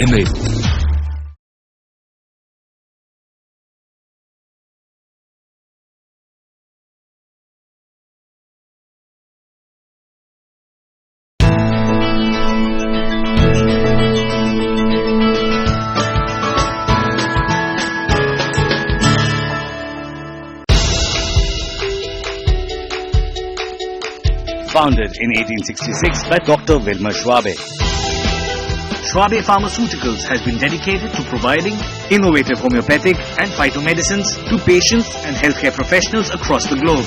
image. Founded in 1866 by Dr. Willmar Schwabe. Schwabe Pharmaceuticals has been dedicated to providing innovative homeopathic and phytomedicines to patients and healthcare professionals across the globe.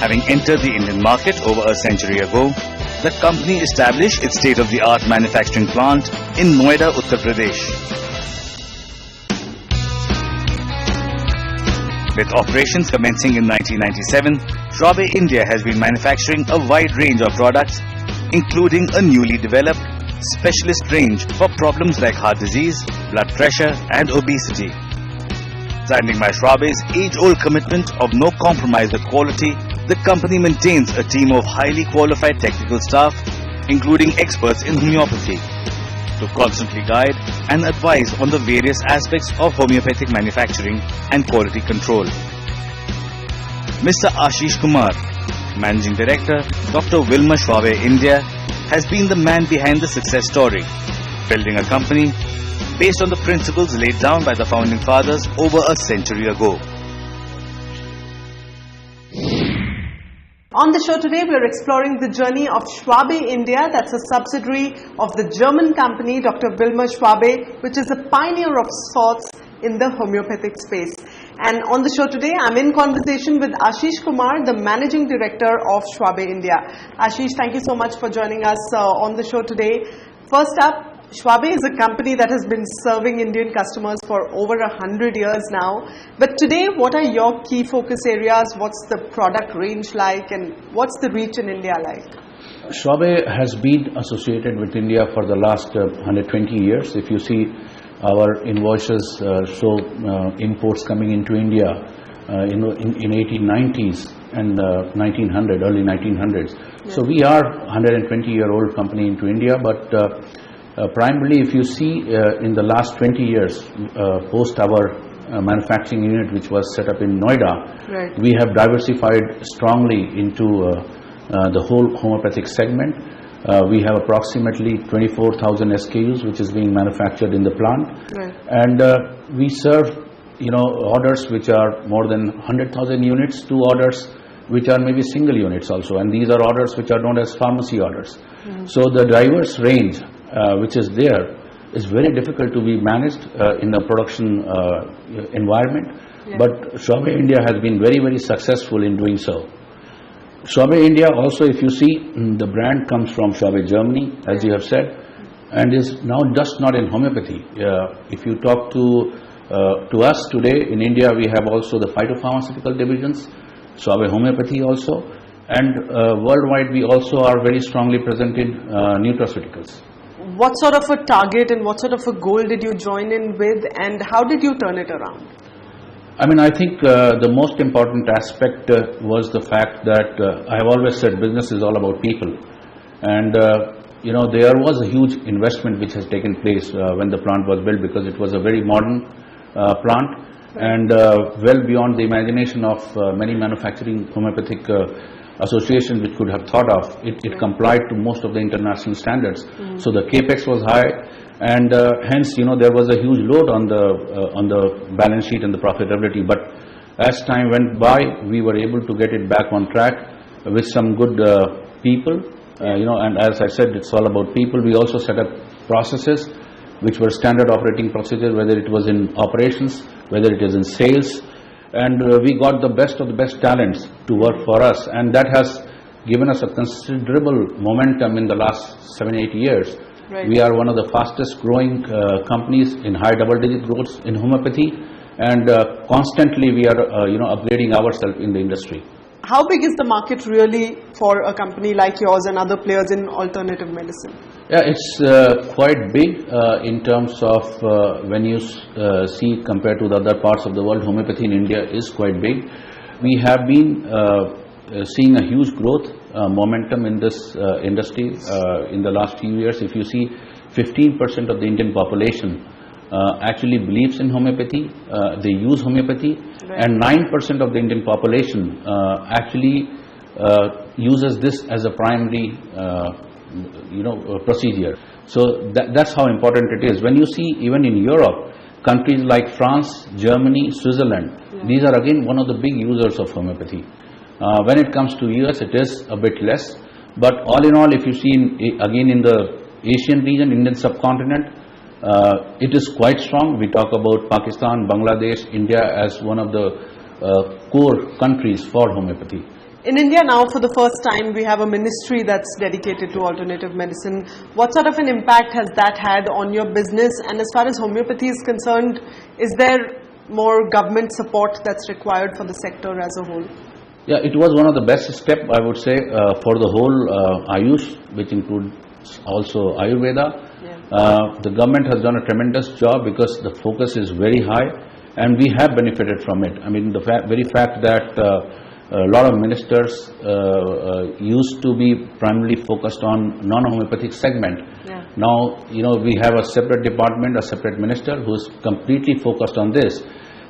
Having entered the Indian market over a century ago, the company established its state-of-the-art manufacturing plant in Noida, Uttar Pradesh. With operations commencing in 1997, Schwabe India has been manufacturing a wide range of products, including a newly developed specialist range for problems like heart disease, blood pressure and obesity. Standing by Schwabe's age-old commitment of no compromise with quality, the company maintains a team of highly qualified technical staff, including experts in homeopathy, to constantly guide and advise on the various aspects of homeopathic manufacturing and quality control. Mr. Ashish Kumar, Managing Director, Dr. Willmar Schwabe India, has been the man behind the success story, building a company based on the principles laid down by the founding fathers over a century ago. On the show today, we are exploring the journey of Schwabe India, that's a subsidiary of the German company Dr. Willmar Schwabe, which is a pioneer of sorts in the homeopathic space. And on the show today, I'm in conversation with Ashish Kumar, the Managing Director of Schwabe India. Ashish, thank you so much for joining us on the show today. First up, Schwabe is a company that has been serving Indian customers for over 100 years now. But today, what are your key focus areas? What's the product range like? And what's the reach in India like? Schwabe has been associated with India for the last 120 years. If you see our invoices show imports coming into India in 1890s and 1900, early 1900s. Yeah. So we are 120-year-old company into India, but primarily, if you see in the last 20 years, post our manufacturing unit which was set up in Noida, right, we have diversified strongly into the whole homeopathic segment. We have approximately 24,000 SKUs which is being manufactured in the plant, right, and we serve orders which are more than 100,000 units to orders which are maybe single units also, and these are orders which are known as pharmacy orders. Mm-hmm. So the diverse range which is there is very difficult to be managed in a production environment, yeah, but Schwabe India has been very, very successful in doing so. Schwabe India also, if you see, the brand comes from Schwabe, Germany, as you have said, and is now just not in homeopathy. If you talk to us today in India, we have also the phytopharmaceutical divisions, Schwabe Homeopathy also, and worldwide we also are very strongly present in nutraceuticals. What sort of a target and what sort of a goal did you join in with, and how did you turn it around? I mean, I think the most important aspect was the fact that I have always said business is all about people, and there was a huge investment which has taken place when the plant was built, because it was a very modern plant, and well beyond the imagination of many manufacturing homeopathic association which could have thought of. It complied to most of the international standards. Mm-hmm. So the capex was high, and hence there was a huge load on the balance sheet and the profitability. But as time went by, we were able to get it back on track with some good people. And as I said, it's all about people. We also set up processes which were standard operating procedures, whether it was in operations, whether it is in sales. And we got the best of the best talents to work for us, and that has given us a considerable momentum in the last 7-8 years. Right. We are one of the fastest growing companies in high double-digit growth in homeopathy, and constantly we are upgrading ourselves in the industry. How big is the market really for a company like yours and other players in alternative medicine? Yeah, it's quite big in terms of when you see compared to the other parts of the world. Homeopathy in India is quite big. We have been seeing a huge growth momentum in this industry in the last few years. If you see, 15% of the Indian population actually believes in homeopathy, they use homeopathy, and 9% of the Indian population actually uses this as a primary procedure. So that's how important it is. When you see even in Europe, countries like France, Germany, Switzerland, these are again one of the big users of homeopathy. When it comes to US, it is a bit less, but all in all, if you see again in the Asian region, Indian subcontinent, it is quite strong. We talk about Pakistan, Bangladesh, India as one of the core countries for homeopathy. In India now, for the first time, we have a ministry that's dedicated to alternative medicine. What sort of an impact has that had on your business? And as far as homeopathy is concerned, is there more government support that's required for the sector as a whole? Yeah, it was one of the best steps, I would say, for the whole Ayush, which includes also Ayurveda. The government has done a tremendous job because the focus is very high and we have benefited from it. I mean, the very fact that a lot of ministers used to be primarily focused on non-homeopathic segment. Now, we have a separate department, a separate minister who is completely focused on this.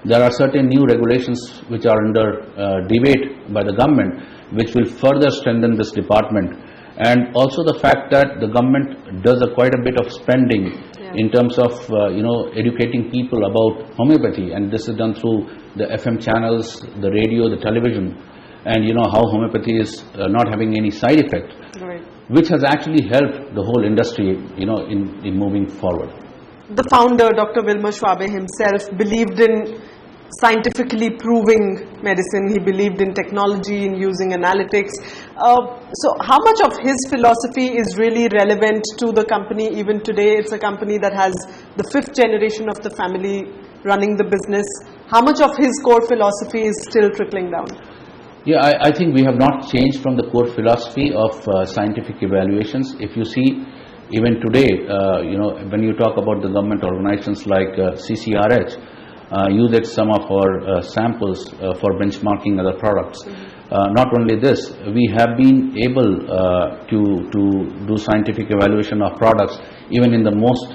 There are certain new regulations which are under debate by the government, which will further strengthen this department. And also the fact that the government does quite a bit of spending in terms of educating people about homeopathy, and this is done through the FM channels, the radio, the television, and how homeopathy is not having any side effect, which has actually helped the whole industry in moving forward. The founder, Dr. Willmar Schwabe himself, believed in scientifically proving medicine. He believed in technology, in using analytics. So how much of his philosophy is really relevant to the company even today? It's a company that has the 5th generation of the family running the business. How much of his core philosophy is still trickling down? Yeah, I think we have not changed from the core philosophy of scientific evaluations. If you see, even today, when you talk about the government organizations like CCRH, used some of our samples for benchmarking other products. Not only this, we have been able to do scientific evaluation of products even in the most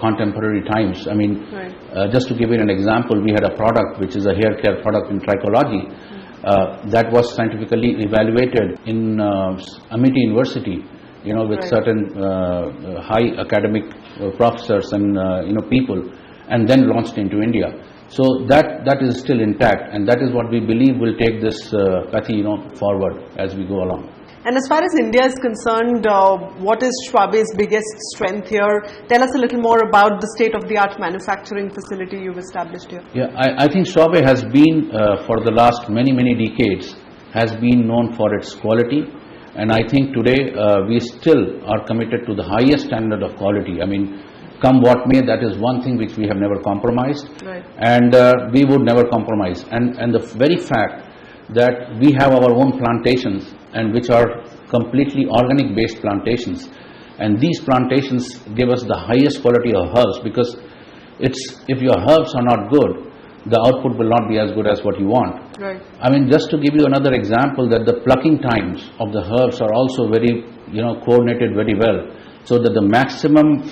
contemporary times. I mean, just to give you an example, we had a product which is a hair care product in trichology that was scientifically evaluated in Amity University, with certain high academic professors and people, and then launched into India. So that is still intact, and that is what we believe will take this Kathy forward as we go along. And as far as India is concerned, what is Schwabe's biggest strength here? Tell us a little more about the state-of-the-art manufacturing facility you've established here. Yeah, I think Schwabe has been, for the last many decades, has been known for its quality. And I think today we still are committed to the highest standard of quality. I mean, come what may, that is one thing which we have never compromised, and we would never compromise. And the very fact that we have our own plantations, and which are completely organic based plantations, and these plantations give us the highest quality of herbs, because if your herbs are not good, the output will not be as good as what you want. I mean, just to give you another example, that the plucking times of the herbs are also very coordinated very well, so that the maximum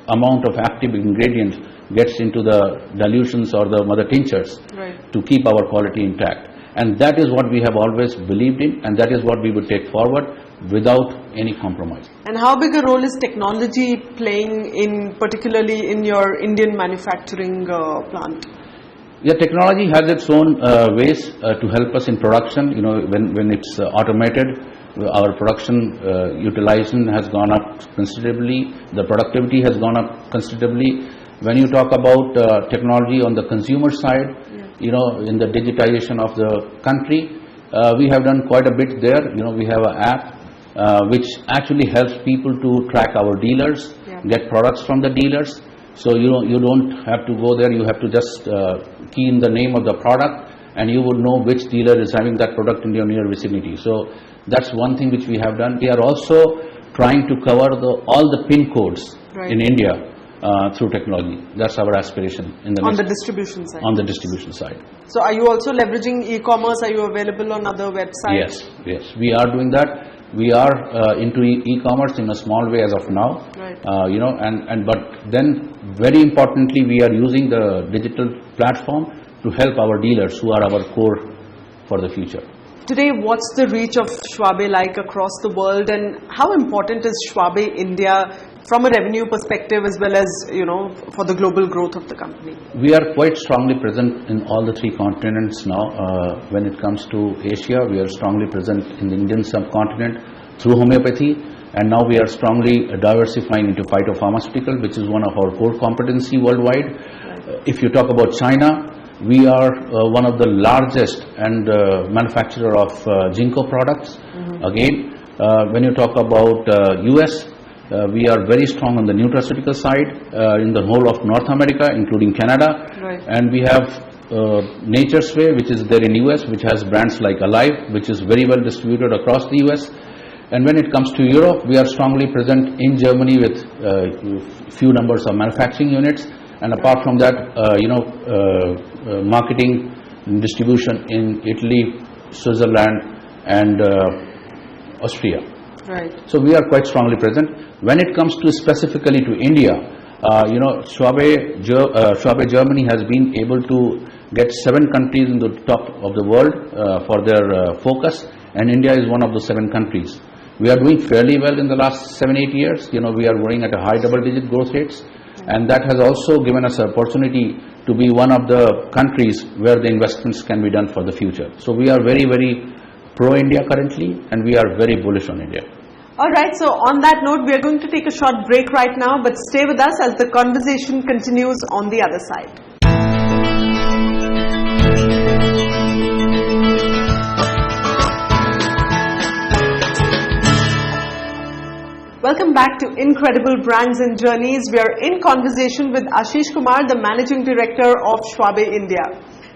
amount of active ingredient gets into the dilutions or the mother tinctures to keep our quality intact. And that is what we have always believed in, and that is what we would take forward without any compromise. And how big a role is technology playing particularly in your Indian manufacturing plant? Yeah, technology has its own ways to help us in production. When it's automated, our production utilization has gone up considerably, the productivity has gone up considerably. When you talk about technology on the consumer side, in the digitization of the country, we have done quite a bit there. We have an app which actually helps people to track our dealers, get products from the dealers. So you don't have to go there, you have to just key in the name of the product, and you would know which dealer is having that product in your near vicinity. So that's one thing which we have done. We are also trying to cover all the PIN codes in India through technology. That's our aspiration on the distribution side. On the distribution side. So are you also leveraging e-commerce? Are you available on other websites? Yes, we are doing that. We are into e-commerce in a small way as of now, Right. But then very importantly, we are using the digital platform to help our dealers who are our core for the future. Today, what's the reach of Schwabe like across the world, and how important is Schwabe India from a revenue perspective as well as, for the global growth of the company? We are quite strongly present in all the three continents now. When it comes to Asia, we are strongly present in the Indian subcontinent through homeopathy, and now we are strongly diversifying into phytopharmaceutical, which is one of our core competency worldwide. If you talk about China, we are one of the largest and manufacturer of ginkgo products. Again, when you talk about US, we are very strong on the nutraceutical side in the whole of North America, including Canada. Right. And we have Nature's Way, which is there in US, which has brands like Alive, which is very well distributed across the US. And when it comes to Europe, we are strongly present in Germany with few numbers of manufacturing units. And apart from that, marketing and distribution in Italy, Switzerland, and Austria. Right. So we are quite strongly present. When it comes to specifically to India, Schwabe Germany has been able to get 7 countries in the top of the world for their focus, and India is one of the 7 countries. We are doing fairly well in the last 7-8 years. We are growing at a high double-digit growth rates. And that has also given us an opportunity to be one of the countries where the investments can be done for the future. So we are very, very pro-India currently, and we are very bullish on India. Alright, so on that note, we are going to take a short break right now, but stay with us as the conversation continues on the other side. Welcome back to Incredible Brands and Journeys. We are in conversation with Ashish Kumar, the Managing Director of Schwabe India.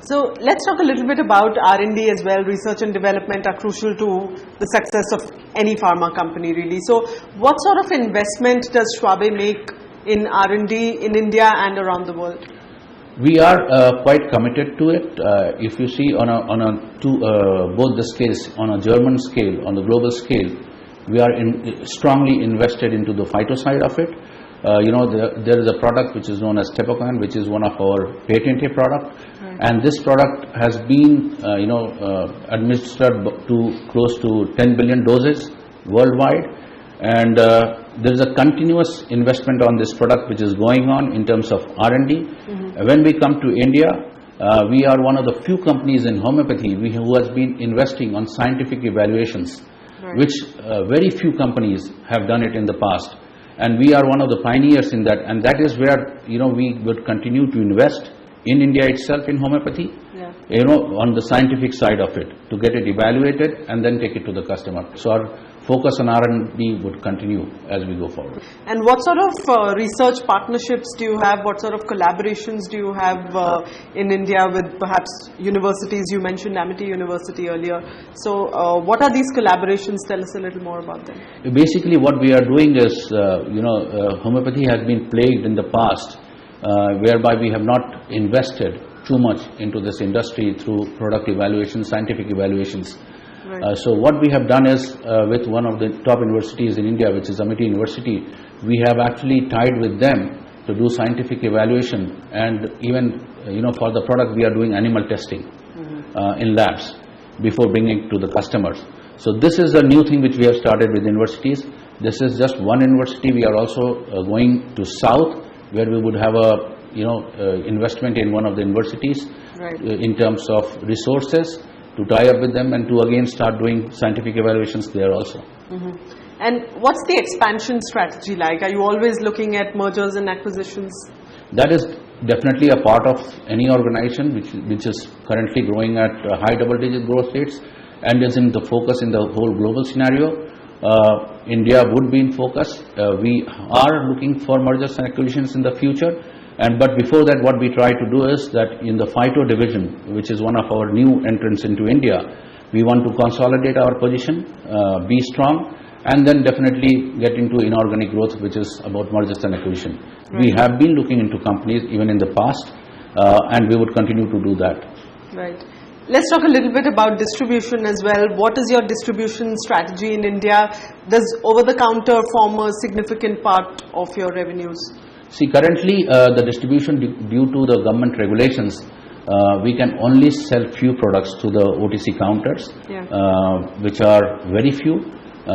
So let's talk a little bit about R&D as well. Research and development are crucial to the success of any pharma company, really. So what sort of investment does Schwabe make in R&D in India and around the world? We are quite committed to it. If you see both the scales, on a German scale, on the global scale, we are strongly invested into the phyto side of it. There is a product which is known as Tepocan, which is one of our patented product, and this product has been administered to close to 10 billion doses worldwide, and there is a continuous investment on this product which is going on in terms of R&D. When we come to India, we are one of the few companies in homeopathy who has been investing on scientific evaluations, which very few companies have done it in the past, and we are one of the pioneers in that, and that is where we would continue to invest in India itself in homeopathy, on the scientific side of it, to get it evaluated and then take it to the customer. So our focus on R&D would continue as we go forward. And what sort of research partnerships do you have? What sort of collaborations do you have in India with perhaps universities? You mentioned Amity University earlier. So what are these collaborations? Tell us a little more about them. Basically what we are doing is, homeopathy has been plagued in the past, whereby we have not invested too much into this industry through product evaluations, scientific evaluations. So what we have done is, with one of the top universities in India, which is Amity University, we have actually tied with them to do scientific evaluation, and even for the product we are doing animal testing in labs before bringing it to the customers. So this is a new thing which we have started with universities. This is just one university. We are also going to South, where we would have a investment in one of the universities in terms of resources, to tie up with them and to again start doing scientific evaluations there also. And what's the expansion strategy like? Are you always looking at mergers and acquisitions? That is definitely a part of any organization which is currently growing at high double-digit growth rates and is in the focus in the whole global scenario. India would be in focus. We are looking for mergers and acquisitions in the future. But before that, what we try to do is that in the phyto division, which is one of our new entrants into India, we want to consolidate our position, be strong, and then definitely get into inorganic growth, which is about mergers and acquisition. We have been looking into companies even in the past, and we would continue to do that. Right. Let's talk a little bit about distribution as well. What is your distribution strategy in India? Does over-the-counter form a significant part of your revenues? See, currently the distribution due to the government regulations, we can only sell few products to the OTC counters, which are very few,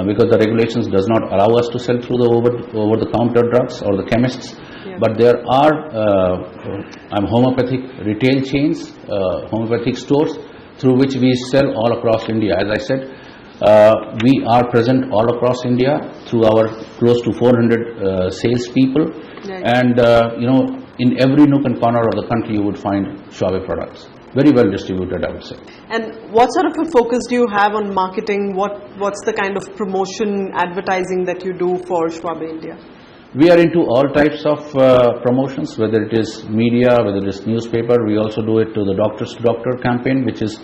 because the regulations does not allow us to sell through the over-the-counter drugs or the chemists. But there are homeopathic retail chains, homeopathic stores, through which we sell all across India. As I said, we are present all across India through our close to 400 salespeople, and in every nook and corner of the country you would find Schwabe products. Very well distributed, I would say. And what sort of a focus do you have on marketing? What's the kind of promotion, advertising that you do for Schwabe India? We are into all types of promotions, whether it is media, whether it is newspaper. We also do it to the doctors to doctor campaign, which is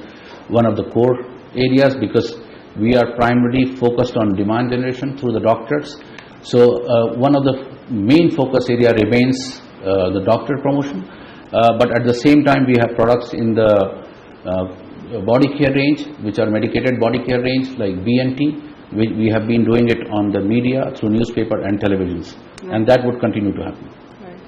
one of the core areas, because we are primarily focused on demand generation through the doctors. So one of the main focus area remains the doctor promotion, but at the same time we have products in the body care range, which are medicated body care range like BNT. We have been doing it on the media through newspaper and televisions, and that would continue to happen. Right.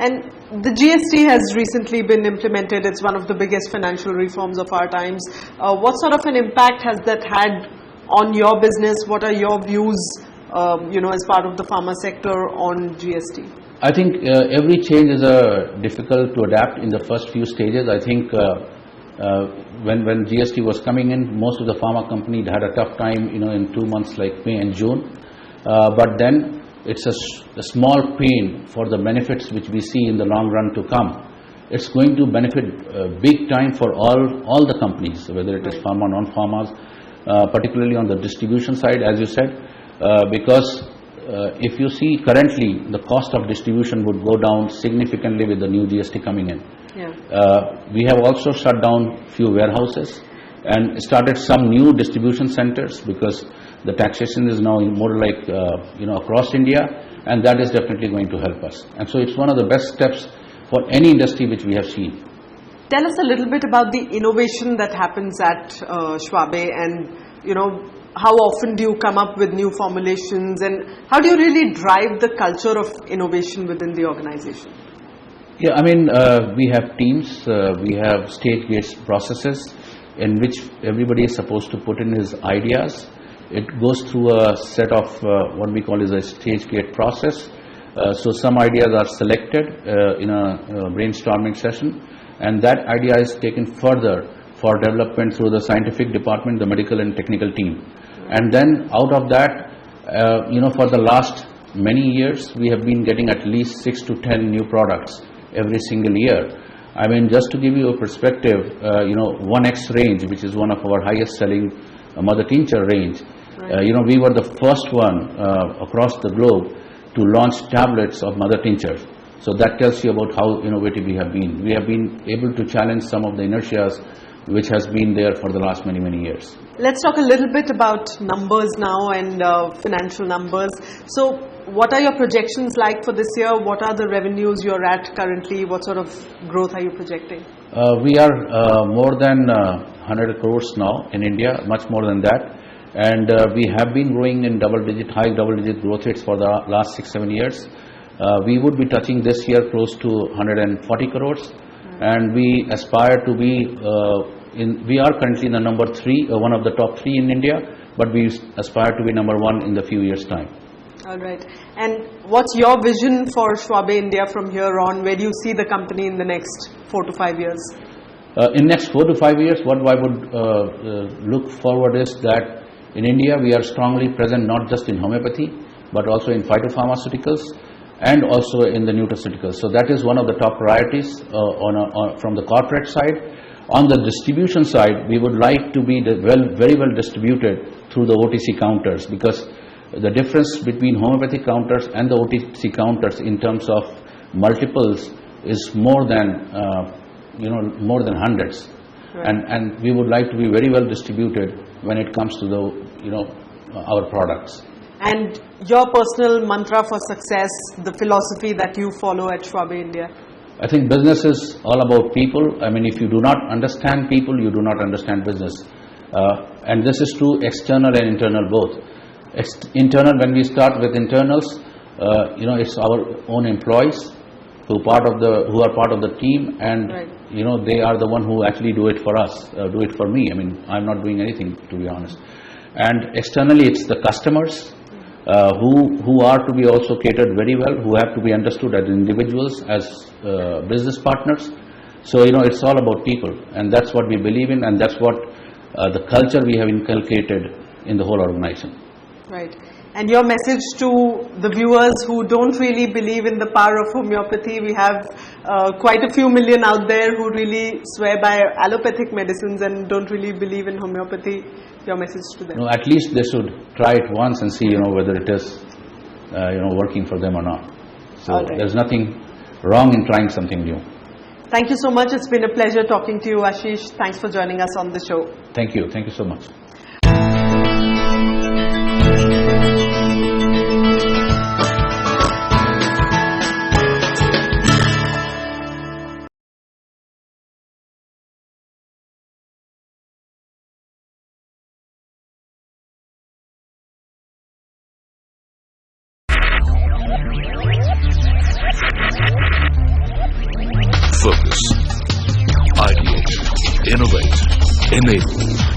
And the GST has recently been implemented. It's one of the biggest financial reforms of our times. What sort of an impact has that had on your business? What are your views, as part of the pharma sector on GST? I think every change is difficult to adapt in the first few stages. I think when GST was coming in, most of the pharma companies had a tough time, in 2 months like May and June. But then it's a small pain for the benefits which we see in the long run to come. It's going to benefit big time for all the companies, whether it is pharma, non-pharmas, particularly on the distribution side, as you said, because if you see currently the cost of distribution would go down significantly with the new GST coming in. We have also shut down few warehouses and started some new distribution centers, because the taxation is now more like across India, and that is definitely going to help us. And so it's one of the best steps for any industry which we have seen. Tell us a little bit about the innovation that happens at Schwabe, and how often do you come up with new formulations, and how do you really drive the culture of innovation within the organization? Yeah, we have teams, we have stage gate processes in which everybody is supposed to put in his ideas. It goes through a set of what we call is a stage gate process. So some ideas are selected in a brainstorming session, and that idea is taken further for development through the scientific department, the medical and technical team. And then out of that, for the last many years, we have been getting at least 6 to 10 new products every single year. Just to give you a perspective, 1X range, which is one of our highest selling mother tincture range, we were the first one across the globe to launch tablets of mother tincture. So that tells you about how innovative we have been. We have been able to challenge some of the inertias which has been there for the last many years. Let's talk a little bit about numbers now and financial numbers. So what are your projections like for this year? What are the revenues you're at currently? What sort of growth are you projecting? We are more than 100 crores now in India, much more than that. And we have been growing in high double-digit growth rates for the last 6-7 years. We would be touching this year close to 140 crores. And we aspire to be, we are currently the number 3, one of the top 3 in India, but we aspire to be number 1 in the few years' time. All right. And what's your vision for Schwabe India from here on? Where do you see the company in the next 4 to 5 years? In next 4 to 5 years, what I would look forward is that in India we are strongly present not just in homeopathy, but also in phytopharmaceuticals and also in the nutraceuticals. So that is one of the top priorities from the corporate side. On the distribution side, we would like to be very well distributed through the OTC counters, because the difference between homeopathic counters and the OTC counters in terms of multiples is more than hundreds. Right. And we would like to be very well distributed when it comes to our products. And your personal mantra for success, the philosophy that you follow at Schwabe India? I think business is all about people. I mean, if you do not understand people, you do not understand business. And this is true external and internal both. Internal, when we start with internals, it's our own employees who are part of the team, and right. They are the one who actually do it for us, do it for me. I mean, I'm not doing anything, to be honest. And externally, it's the customers who are to be also catered very well, who have to be understood as individuals, as business partners. So it's all about people, and that's what we believe in, and that's what the culture we have inculcated in the whole organization. Right. And your message to the viewers who don't really believe in the power of homeopathy, we have quite a few million out there who really swear by allopathic medicines and don't really believe in homeopathy. Your message to them? No, at least they should try it once and see, whether it is, working for them or not. So right. There's nothing wrong in trying something new. Thank you so much. It's been a pleasure talking to you, Ashish. Thanks for joining us on the show. Thank you. Thank you so much. Focus, ideate, innovate, enable.